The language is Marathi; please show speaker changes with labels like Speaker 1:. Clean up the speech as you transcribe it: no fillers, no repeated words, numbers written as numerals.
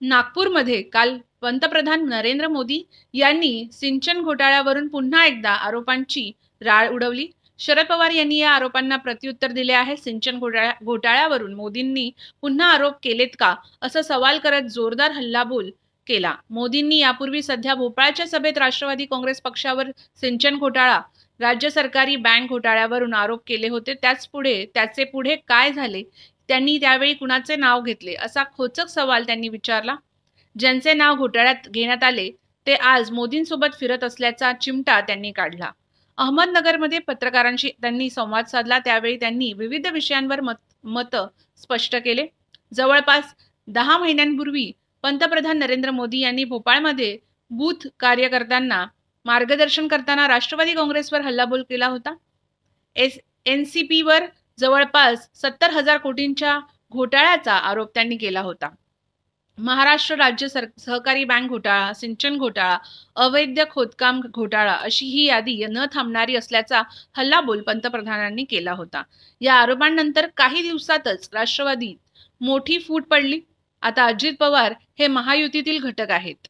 Speaker 1: नागपूरमध्ये काल पंतप्रधान नरेंद्र मोदी यांनी सिंचन घोटाळ्यावरून पुन्हा एकदा आरोपांची राळ उडवली. शरद पवार यांनी या आरोपांना प्रत्युत्तर दिले आहे. सिंचन घोटाळ्यावरून मोदींनी पुन्हा आरोप केलेत का, असा सवाल करत जोरदार हल्लाबोल केला. मोदींनी यापूर्वी सध्या भोपाळच्या सभेत राष्ट्रवादी काँग्रेस पक्षावर सिंचन घोटाळा, राज्य सरकारी बँक घोटाळ्यावरून आरोप केले होते. त्याचे पुढे काय झाले, त्यांनी त्यावेळी कुणाचे नाव घेतले, असा खोचक सवाल त्यांनी विचारला. ज्यांचे नाव घोटाळ्यात घेण्यात आले ते आज मोदींसोबत फिरत असल्याचा चिमटा त्यांनी काढला. अहमदनगरमध्ये पत्रकारांशी त्यांनी संवाद साधला. त्यावेळी त्यांनी विविध विषयांवर मत स्पष्ट केले. जवळपास 10 महिन्यांपूर्वी पंतप्रधान नरेंद्र मोदी यांनी भोपाळमध्ये बूथ कार्यकर्त्यांना मार्गदर्शन करताना राष्ट्रवादी काँग्रेसवर हल्लाबोल केला होता. एनसीपीवर जवळपास 70,000 कोटींच्या घोटाळ्याचा आरोप त्यांनी केला होता. महाराष्ट्र राज्य सहकारी बँक घोटाळा, सिंचन घोटाळा, अवैध खोदकाम घोटाळा अशी ही यादी न थांबणारी असल्याचा हल्लाबोल पंतप्रधानांनी केला होता. या आरोपांनंतर काही दिवसातच राष्ट्रवादीत मोठी फूट पडली. आता अजित पवार हे महायुतीतील घटक आहेत.